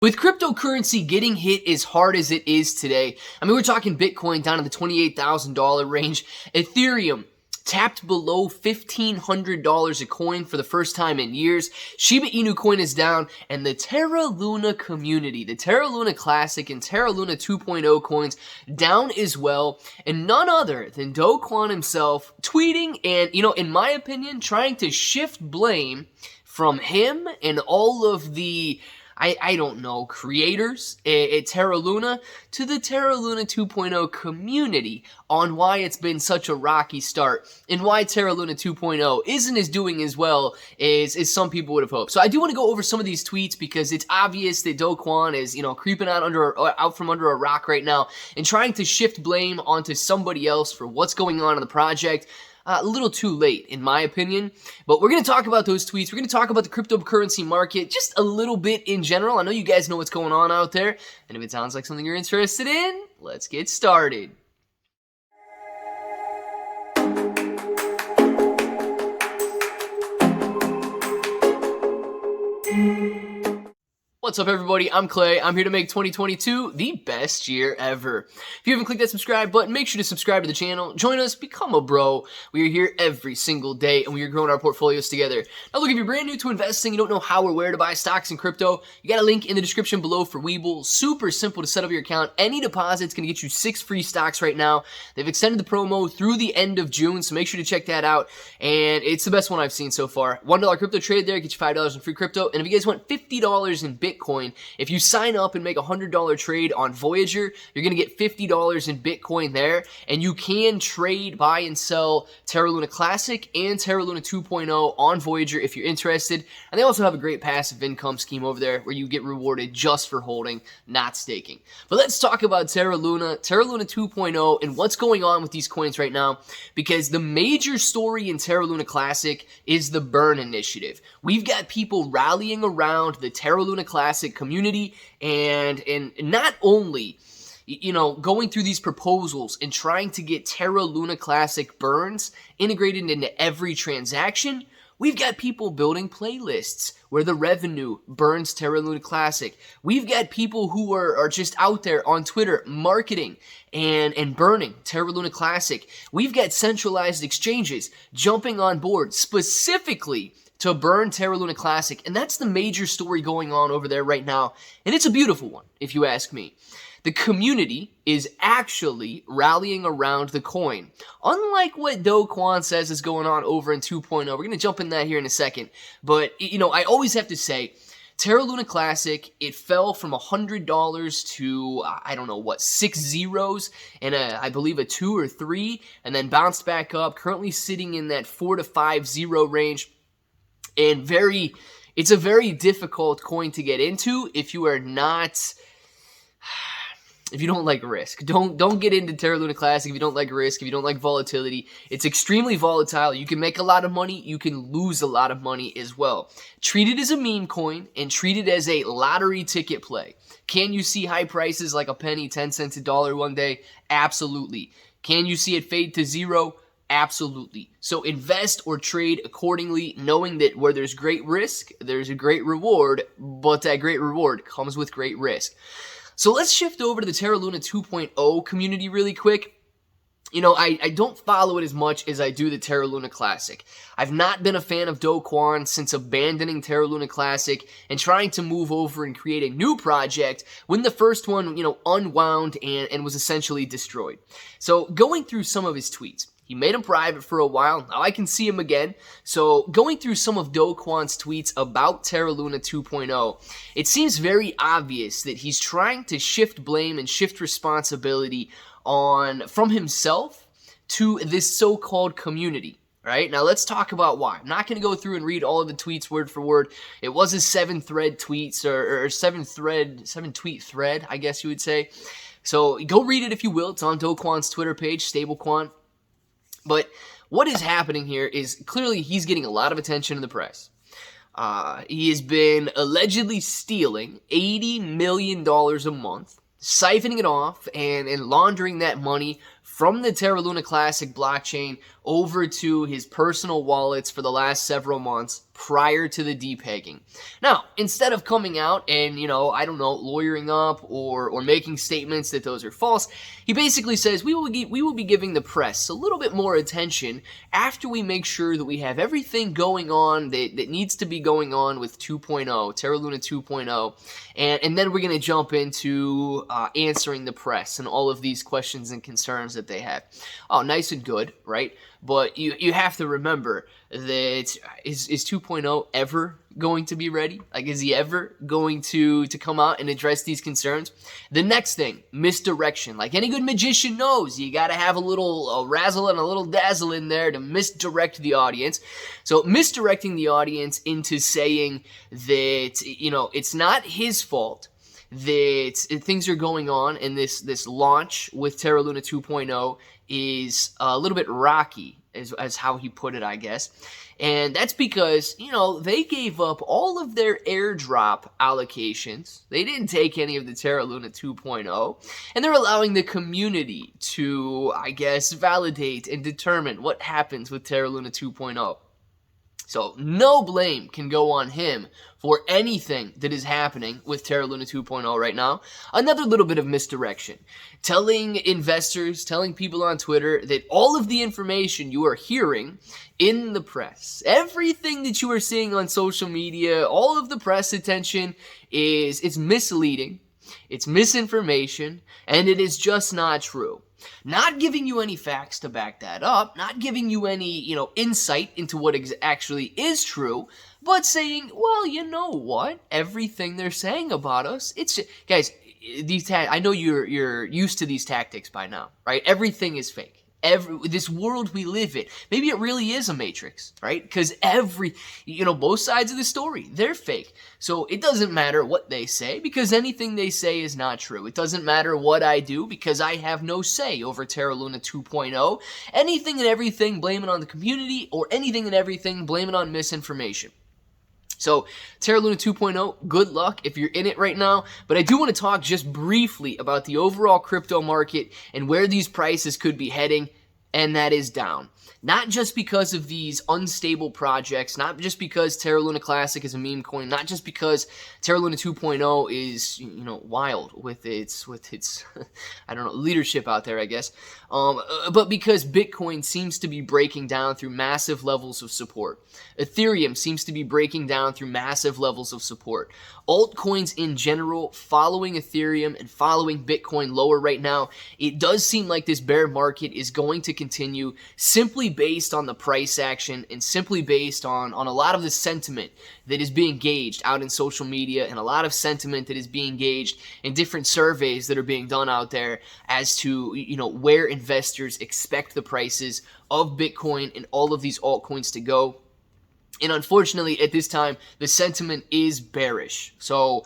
With cryptocurrency getting hit as hard as it is today, we're talking Bitcoin down in the $28,000 range, Ethereum tapped below $1,500 a coin for the first time in years, Shiba coin is down, and the Terra Luna community, the Terra Luna Classic and Terra Luna 2.0 coins down as well, and none other than Kwon himself tweeting and, in my opinion, trying to shift blame from him and all of the I don't know, creators at Terra Luna to the Terra Luna 2.0 community on why it's been such a rocky start and why Terra Luna 2.0 isn't as doing as well as some people would have hoped. So I do want to go over some of these tweets because it's obvious that Kwon is, creeping out from under a rock right now and trying to shift blame onto somebody else for what's going on in the project. A little too late, in my opinion. But we're going to talk about those tweets. We're going to talk about the cryptocurrency market just a little bit in general. I know you guys know what's going on out there. And if it sounds like something you're interested in, let's get started. What's up, everybody? I'm Clay. I'm here to make 2022 the best year ever. If you haven't clicked that subscribe button, make sure to subscribe to the channel. Join us, become a bro. We are here every single day, and we are growing our portfolios together. Now, look, if you're brand new to investing, you don't know how or where to buy stocks and crypto, you got a link in the description below for Webull. Super simple to set up your account. Any deposit's going to get you 6 free stocks right now. They've extended the promo through the end of June, so make sure to check that out. And it's the best one I've seen so far. $1 crypto trade there, get you $5 in free crypto. And if you guys want $50 in Bitcoin, if you sign up and make a $100 trade on Voyager, you're going to get $50 in Bitcoin there, and you can trade, buy, and sell Terra Luna Classic and Terra Luna 2.0 on Voyager if you're interested. And they also have a great passive income scheme over there where you get rewarded just for holding, not staking. But let's talk about Terra Luna 2.0, and what's going on with these coins right now, because the major story in Terra Luna Classic is the burn initiative. We've got people rallying around the Terra Luna Classic community and not only going through these proposals and trying to get Terra Luna Classic burns integrated into every transaction. We've got people building playlists where the revenue burns Terra Luna Classic. We've got people who are just out there on Twitter marketing and burning Terra Luna Classic. We've got centralized exchanges jumping on board specifically to burn Terra Luna Classic, and that's the major story going on over there right now, and it's a beautiful one, if you ask me. The community is actually rallying around the coin. Unlike what Kwon says is going on over in 2.0, we're going to jump in that here in a second, but, I always have to say, Terra Luna Classic, it fell from $100 to, 6 zeros, and I believe a 2 or 3, and then bounced back up, currently sitting in that 4 to 5 zero range. And it's a very difficult coin to get into if you are not, if you don't like risk. Don't get into Terra Luna Classic if you don't like risk, if you don't like volatility. It's extremely volatile. You can make a lot of money. You can lose a lot of money as well. Treat it as a meme coin and treat it as a lottery ticket play. Can you see high prices like a penny, 10 cents, a dollar one day? Absolutely. Can you see it fade to zero? Absolutely. So invest or trade accordingly, knowing that where there's great risk, there's a great reward, but that great reward comes with great risk. So let's shift over to the Terra Luna 2.0 community really quick. I don't follow it as much as I do the Terra Luna Classic. I've not been a fan of Kwon since abandoning Terra Luna Classic and trying to move over and create a new project when the first one, unwound and was essentially destroyed. So going through some of his tweets. He made him private for a while. Now I can see him again. So going through some of Kwon's tweets about Terra Luna 2.0, it seems very obvious that he's trying to shift blame and shift responsibility from himself to this so-called community. Right? Now let's talk about why. I'm not going to go through and read all of the tweets word for word. It was a 7-thread tweets or 7-tweet thread, I guess you would say. So go read it if you will. It's on Kwon's Twitter page, StableQuant. But what is happening here is clearly he's getting a lot of attention in the press. He has been allegedly stealing $80 million a month, siphoning it off and laundering that money from the Terra Luna Classic blockchain over to his personal wallets for the last several months, prior to the depegging. Now, instead of coming out and, I don't know, lawyering up or making statements that those are false, he basically says we will be giving the press a little bit more attention after we make sure that we have everything going on that needs to be going on with 2.0, Terra Luna 2.0, and then we're going to jump into answering the press and all of these questions and concerns that they have. Oh, nice and good, right? But you have to remember that is 2.0 ever going to be ready? Like, is he ever going to come out and address these concerns? The next thing, misdirection. Like any good magician knows, you got to have a little razzle and a little dazzle in there to misdirect the audience. So misdirecting the audience into saying that, it's not his fault that things are going on and this launch with Terra Luna 2.0 is a little bit rocky, as how he put it, I guess. And that's because, they gave up all of their airdrop allocations. They didn't take any of the Terra Luna 2.0, and they're allowing the community to, I guess, validate and determine what happens with Terra Luna 2.0. So no blame can go on him for anything that is happening with Terra Luna 2.0 right now. Another little bit of misdirection. Telling investors, telling people on Twitter that all of the information you are hearing in the press, everything that you are seeing on social media, all of the press attention it's misleading, it's misinformation, and it is just not true. Not giving you any facts to back that up, not giving you any, insight into what actually is true, but saying, well, you know what? Everything they're saying about us, guys, I know you're used to these tactics by now, right? Everything is fake. This world we live in, maybe it really is a matrix, right? Because both sides of the story, they're fake. So it doesn't matter what they say because anything they say is not true. It doesn't matter what I do because I have no say over Terra Luna 2.0. Anything and everything, blame it on the community, or anything and everything, blame it on misinformation. So, Terra Luna 2.0, good luck if you're in it right now, but I do want to talk just briefly about the overall crypto market and where these prices could be heading, and that is down. Not just because of these unstable projects, not just because Terra Luna Classic is a meme coin, not just because Terra Luna 2.0 is, wild with its I don't know, leadership out there, I guess, but because Bitcoin seems to be breaking down through massive levels of support. Ethereum seems to be breaking down through massive levels of support. Altcoins in general, following Ethereum and following Bitcoin lower right now, it does seem like this bear market is going to continue simply based on the price action and simply based on a lot of the sentiment that is being gauged out in social media and a lot of sentiment that is being gauged in different surveys that are being done out there as to, where investors expect the prices of Bitcoin and all of these altcoins to go. And unfortunately, at this time, the sentiment is bearish. So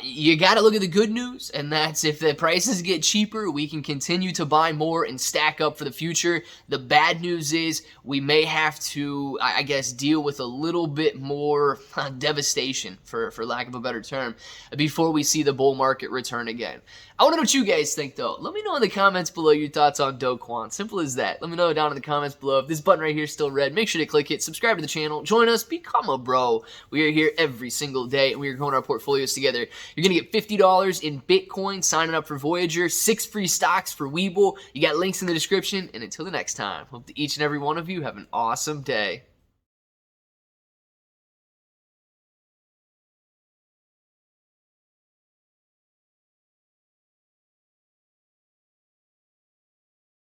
you got to look at the good news, and that's if the prices get cheaper, we can continue to buy more and stack up for the future. The bad news is we may have to, I guess, deal with a little bit more devastation, for lack of a better term, before we see the bull market return again. I want to know what you guys think, though. Let me know in the comments below your thoughts on Doge Kwon. Simple as that. Let me know down in the comments below. If this button right here is still red, make sure to click it, subscribe to the channel, join us, become a bro. We are here every single day, and we are growing our portfolios together. You're going to get $50 in Bitcoin signing up for Voyager, 6 free stocks for Webull. You got links in the description, and until the next time, hope that each and every one of you have an awesome day.